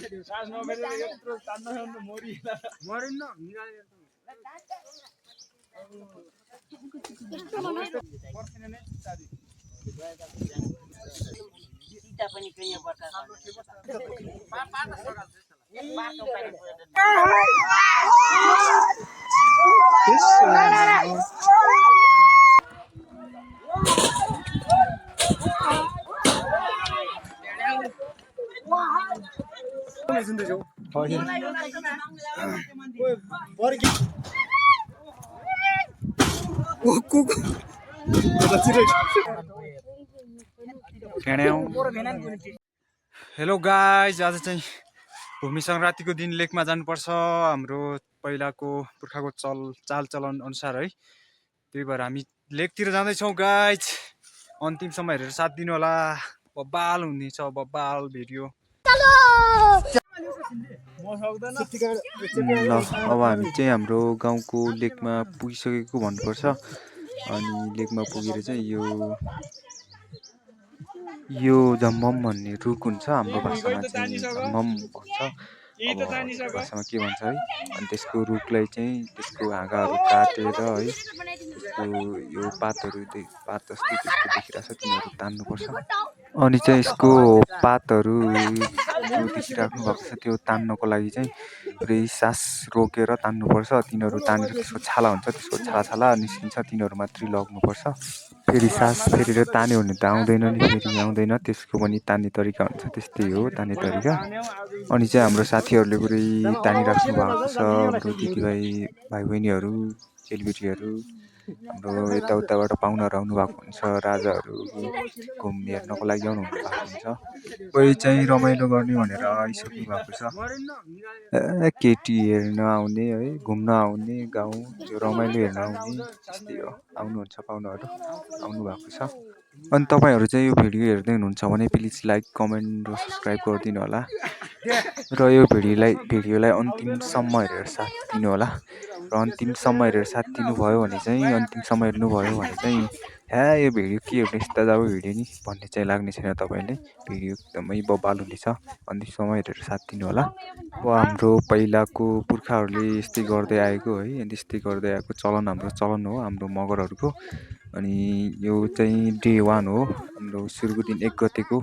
Hello guys, आज चाहिँ भूमि संक्रान्तिको दिन लेकमा जानुपर्छ। हाम्रो पहिलाको पुर्खाको चालचलन अनुसार है, त्यही भएर हामी लेकतिर जाँदैछौँ गाइज। अन्तिम समय हेरेर साथ दिनु होला। बब्बाल हुनेछ, बब्बाल भिडियो। ल अब हामी चाहिँ हाम्रो गाउँको लेकमा पुगिसकेको भन्नुपर्छ। अनि लेकमा पुगेर चाहिँ यो झम्मम भन्ने रुख हुन्छ, हाम्रो भाषामा चाहिँ झम्मम भन्छ, अब भाषामा के भन्छ है। अनि त्यसको रुखलाई चाहिँ त्यसको हाँगाहरू काटेर है, त्यसको यो पातहरू पात जस्तै त्यसको देखिरहेको छ तिनीहरू तान्नुपर्छ। अनि चाहिँ यसको पातहरू जो देखिराख्नु भएको छ त्यो तान्नको लागि चाहिँ पुरै सास रोकेर तान्नुपर्छ। तिनीहरू तानेर त्यसको छाला हुन्छ, त्यसको छाला निस्किन्छ, तिनीहरू मात्रै लग्नुपर्छ। फेरि सास फेरेर तान्यो भने त आउँदैन नि, फेरि आउँदैन। त्यसको पनि तान्ने तरिका हुन्छ, त्यस्तै हो तान्ने तरिका। अनि चाहिँ हाम्रो साथीहरूले पुरै तानिराख्नु भएको छ। हाम्रो दिदीभाइ भाइ बहिनीहरू चेलीबेटीहरू हाम्रो यताउताबाट पाहुनाहरू आउनु भएको हुन्छ, राजाहरू घुम्ने हेर्नको लागि आउनु भएको हुन्छ। कोही चाहिँ रमाइलो गर्ने भनेर आइसक्नु भएको छ। केटी हेर्न आउने है, घुम्न आउने गाउँ, यो रमाइलो हेर्न आउने, त्यस्तै हो। आउनुहुन्छ पाहुनाहरू, आउनु भएको छ। अनि तपाईँहरू चाहिँ यो भिडियो हेर्दै हुनुहुन्छ भने प्लिज लाइक, कमेन्ट र सब्सक्राइब गरिदिनु होला। र यो भिडियोलाई अन्तिमसम्म हेरेर साथ दिनु होला। र अन्तिमसम्म हेरेर साथ दिनुभयो भने चाहिँ, अन्तिमसम्म हेर्नुभयो भने चाहिँ यो भिडियो के हो यस्ता जब भिडियो नि भन्ने चाहिँ लाग्ने छैन तपाईँले। भिडियो एकदमै बब्बाल हुनेछ, अन्तिमसम्म हेरेर साथ दिनु होला। अब हाम्रो पहिलाको पुर्खाहरूले यस्तै गर्दै आएको है, त्यस्तै गर्दै आएको हाम्रो चलन हो, हाम्रो मगरहरूको। अनि यो चाहिँ डे 1 हो, हाम्रो सुरुको दिन 1 गतेको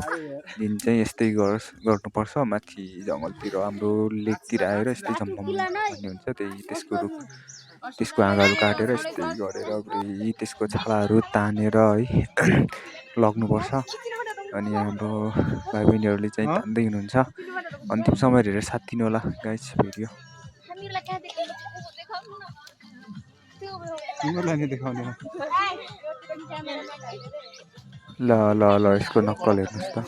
दिन चाहिँ यस्तै गर्नुपर्छ। माथि जङ्गलतिर हाम्रो लेकतिर आएर यस्तै झम्मम भन्ने हुन्छ, त्यसको हाँगाहरू काटेर यस्तै गरेर पुरै त्यसको छालाहरू तानेर है लग्नुपर्छ। अनि हाम्रो भाइ बहिनीहरूले चाहिँ तान्दै हुनुहुन्छ। अन्तिम समय हेरेर साथ दिनु होला गाइस। भिडियो ल यसको नक्कल हेर्नुहोस् त।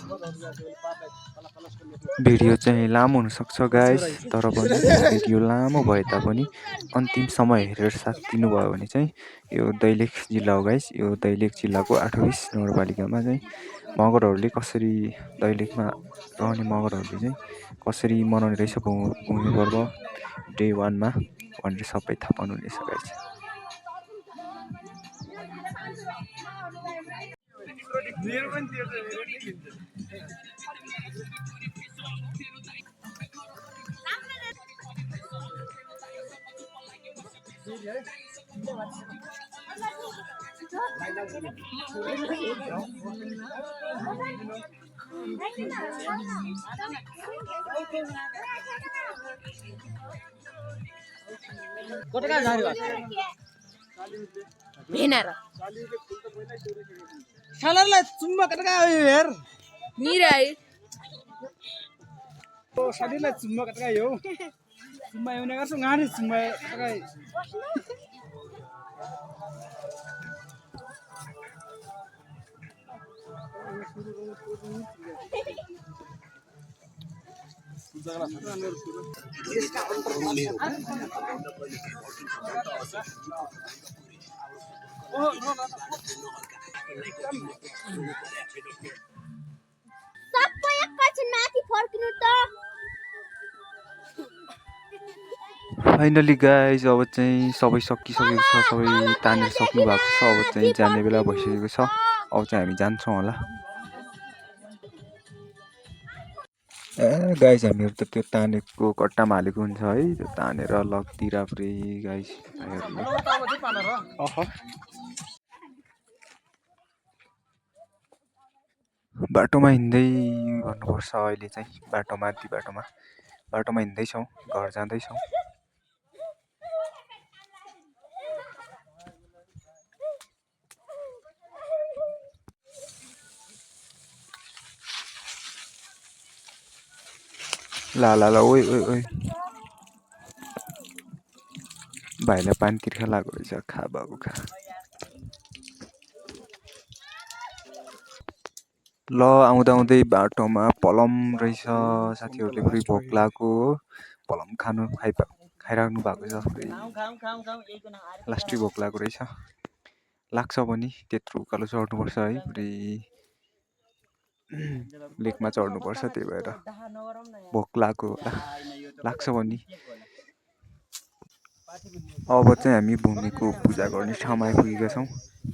भिडियो चाहिँ लामो हुनसक्छ गाइस, तर पनि भिडियो लामो भए तापनि अन्तिम समय हेरेर साथ दिनुभयो भने चाहिँ यो दैलेख जिल्ला हो गाइस। यो दैलेख जिल्लाको 8 नगरपालिकामा चाहिँ मगरहरूले कसरी, दैलेखमा रहने मगरहरूले चाहिँ कसरी मनाउने रहेछ भूमि पर्व डे 1 मा भनेर सबै थाहा पाउनुहुनेछ गाइस। सालालाई चुम्मा कटका हेर निराई ओ साडीलाई चुम्मा कटका यो चुम्मा एउने गर्छु गाडी चुम्मा कटका सबै एकैछिन माथि फर्किनु त। फाइनली गाइज अब चाहिँ सबै सकिसकेको छ, सबै तानेर सक्नु भएको छ। अब चाहिँ जाने बेला भइसकेको छ, अब चाहिँ हामी जान्छौँ होला। गाइस हामीहरू त त्यो तानेको कट्टामा हालेको हुन्छ है, त्यो तानेर लगतिर पुरै गाइस भाइहरूले बाटोमा हिँड्दै गर्नुपर्छ अहिले चाहिँ, बाटोमा हिँड्दैछौँ, घर जाँदैछौँ। ला ओइ भाइलाई पानी तिर्खा लागेको रहेछ, खा बाबु खा। ल आउँदै बाटोमा पलम रहेछ, साथीहरूले पुरै भोक लागेको हो, पलम खाइराख्नु भएको छ पुरै, लास्टै भोक लागेको रहेछ। लाग्छ पनि त्यत्रो उकालो चढ्नुपर्छ है, पुरै लेकमा चढ्नुपर्छ, त्यही भएर भोक लागेको होला, लाग्छ पनि। अब चाहिँ हामी भूमिको पूजा गर्ने ठाउँमा आइपुगेका छौँ।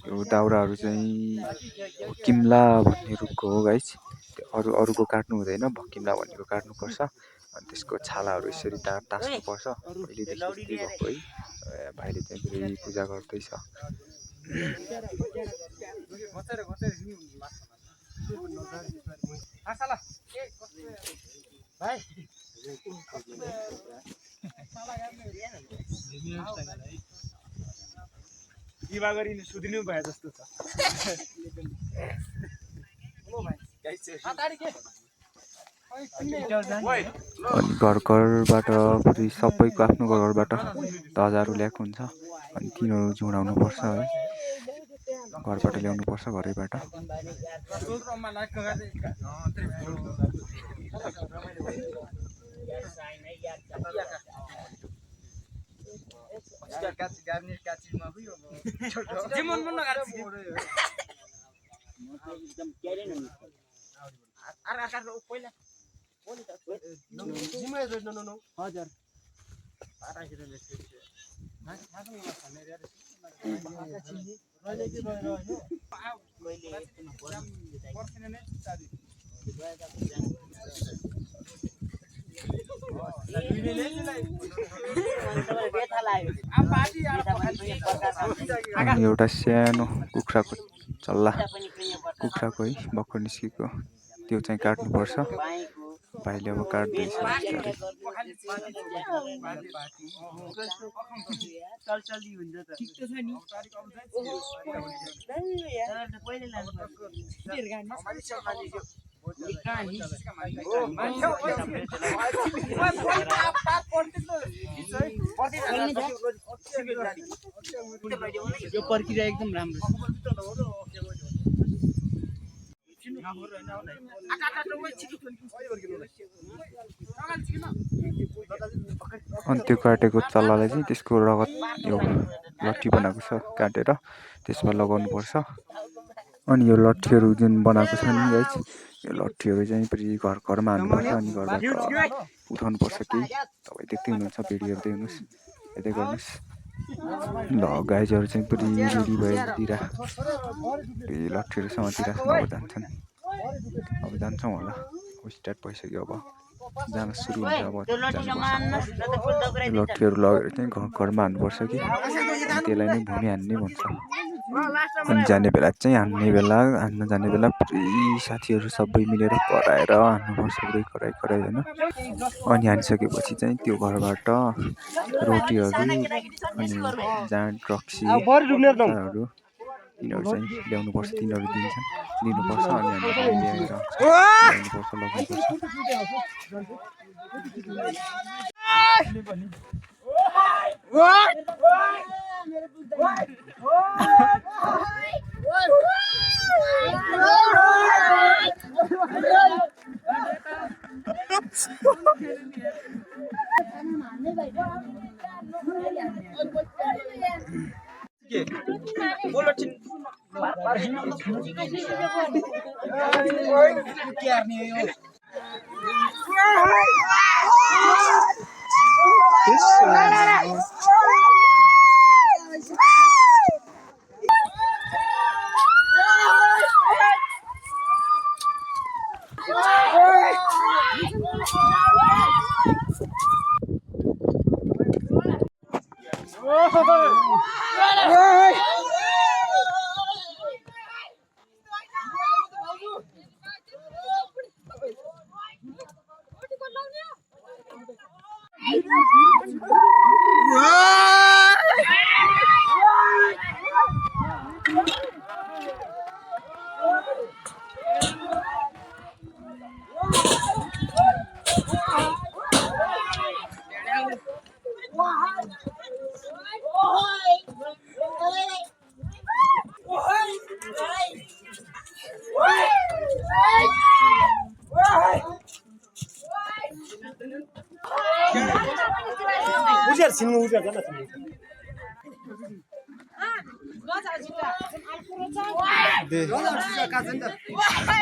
यो दाउराहरू चाहिँ भकिम्ला भन्ने रुखको हो गाइस, त्यो अरूको काट्नु हुँदैन, भकिम्ला भन्नेको काट्नुपर्छ। अनि त्यसको छालाहरू यसरी टाँस्नुपर्छ, पहिलेदेखि त्यस्तै भएको है। भाइले चाहिँ फेरि पूजा गर्दैछ। सुध्रिनु भए जस्तो छ। अनि घरबाट फेरि सबैको आफ्नो घरबाट ध्वजाहरू ल्याएको हुन्छ, अनि तिनीहरू जोडाउनुपर्छ है, घरबाट ल्याउनुपर्छ घरैबाट। अनि एउटा सानो कुखुराको चल्ला, कुखुराको है भर्खर निस्केको, त्यो चाहिँ काट्नुपर्छ। भाइले अब काट्दैछ बिस्तारै। यो प्रक्रिया एकदम राम्रो छ। अनि त्यो काटेको चल्लालाई चाहिँ त्यसको रगत यो लट्ठी बनाएको छ काटेर त्यसमा लगाउनुपर्छ। अनि यो लट्ठीहरू जुन बनाएको छ नि गाइस, यो लट्ठीहरू चाहिँ फेरि घरमा हान्नुपर्छ, अनि घरबाट उठाउनुपर्छ। केही तपाईँ देख्दै हुनुहुन्छ, भिडियो हेर्दै हुनुहोस्, हेर्दै गर्नुहोस्। ल गाइजहरू चाहिँ पुरै रेडी भइदिएर लट्ठीहरू समातिर अब जान्छन्, अब जान्छौँ होला, अब स्टार्ट भइसक्यो, अब जान सुरु हुन्छ। अब लट्ठीहरू लगेर चाहिँ घरमा हान्नुपर्छ कि, त्यसलाई नै भूमि हान्ने भन्छ। अनि जाने बेला चाहिँ हान्न जाने बेला पुरै साथीहरू सबै मिलेर कराएर हान्नुपर्छ, पुरै कराई होइन। अनि हानिसकेपछि चाहिँ त्यो घरबाट रोटीहरू अनि जाँड रक्सीहरू तिनीहरू चाहिँ ल्याउनुपर्छ, तिनीहरू दिनुपर्छ। अनि हामीले ल्याएर ल्याउनुपर्छ, लगाउनुपर्छ।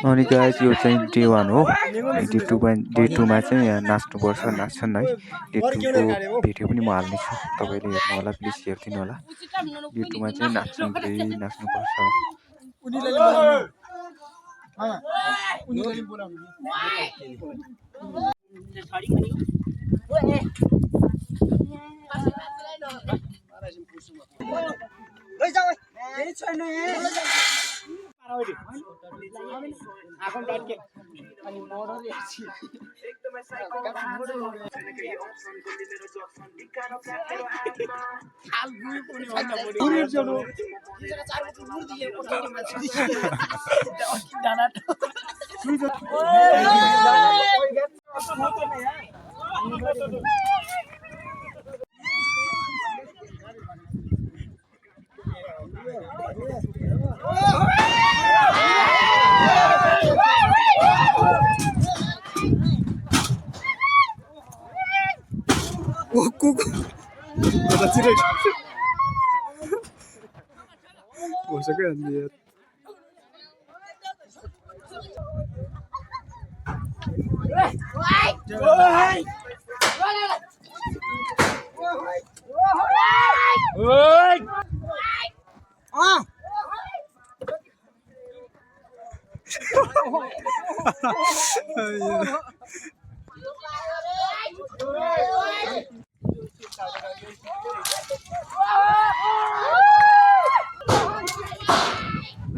अनि गाइस यो चाहिँ डे 1 हो। डे 2 मा चाहिँ यहाँ नाच्नुपर्छ, नाच्छन् है। डे 2 को भिडियो पनि म हाल्नेछु, तपाईँले हेर्नु होला, प्लिज हेरिदिनु होला। डे 2 मा चाहिँ नाच्नुपर्छ।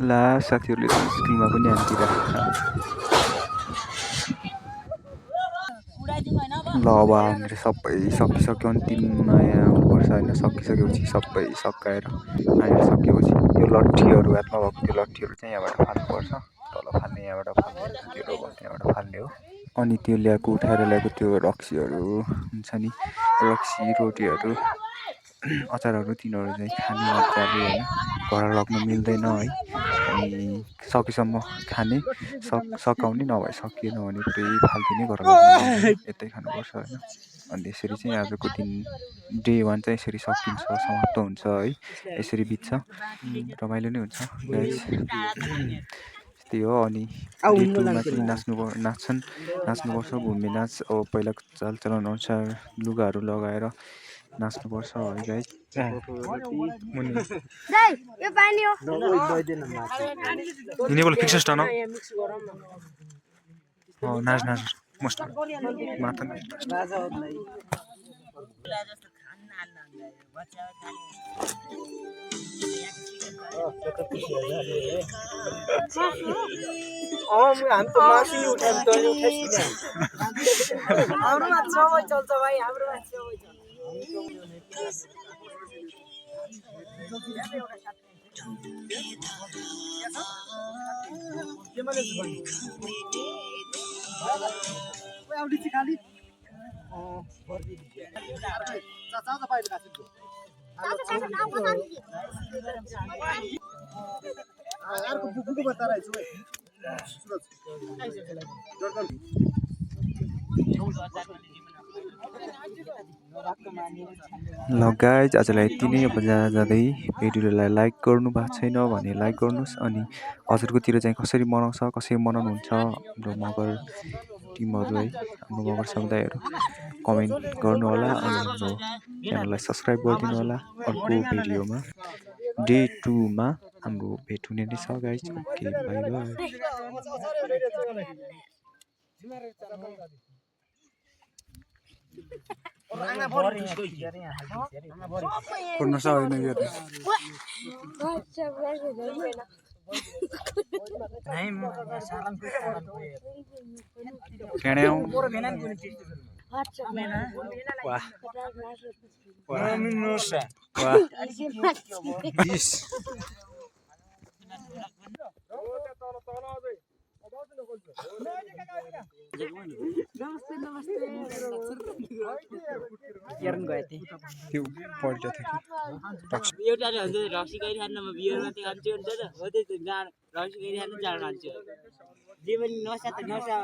ला साथीहरूले स्क्रिनमा पनि हान्दिरा। ल अब हामीले सबै सकिसक्यो, अन्तिममा यहाँ आउनुपर्छ होइन। सकिसकेपछि सबै सकाएर हामीहरू सकेपछि त्यो लट्ठीहरू हातमा भएको त्यो लट्ठीहरू चाहिँ यहाँबाट फाल्नुपर्छ। तल फाल्ने, यहाँबाट फाल्ने, त्यो रोबोट यहाँबाट फाल्ने हो। अनि त्यो ल्याएको उठाएर ल्याएको त्यो रक्सीहरू हुन्छ नि, रक्सी रोटीहरू अचारहरू तिनीहरू चाहिँ खाने मजाले होइन, घर लग्नु मिल्दैन है। अनि सकेसम्म खाने, सकाउने, नभए सकिएन भने पुरै फालिदिने, घर लग्नु यतै खानुपर्छ होइन। अनि यसरी चाहिँ आजको दिन डे 1 चाहिँ यसरी सकिन्छ, समाप्त हुन्छ है। यसरी बित्छ, रमाइलो नै हुन्छ गाइस। त्यही हो। अनि डे 2 मा चाहिँ नाच्नुपर्छ, घुम्ने नाच। अब पहिलाको चालचलन अनुसार लुगाहरू लगाएर नाच्नुपर्छ है गाइस। यो पानी हो। इनेबल फिक्स स्टान नाच मस्त माथा हम तो मासी उठाए तो हाम्रो माछा चल्छ भाइ, हाम्रो माछा ल गाइज, आजलाई यति नै। अब जाँदै भिडियोलाई लाइक गर्नु भएको छैन भने लाइक गर्नुहोस्। अनि हजुरकोतिर चाहिँ कसरी मनाउँछ, कसरी मनाउनुहुन्छ हाम्रो मगर टिमहरू है, हाम्रो मगर समुदायहरू, कमेन्ट गर्नु होला। अनि हाम्रो च्यानललाई सब्सक्राइब गरिदिनु होला। अर्को भिडियोमा डे 2 मा हाम्रो भेट हुने नै छ गाइज। Okay, bye bye. फोड्न सकेन यो खेड्याउ वाह इस त्यो पल्ट थियो एउटाले हुन्छ रक्सी गरिखान्न म बियर मात्रै खान्छु हुन्छ त हो त्यस्तो रक्सी गरिखानु जान खान्छु जे पनि नसा त नसा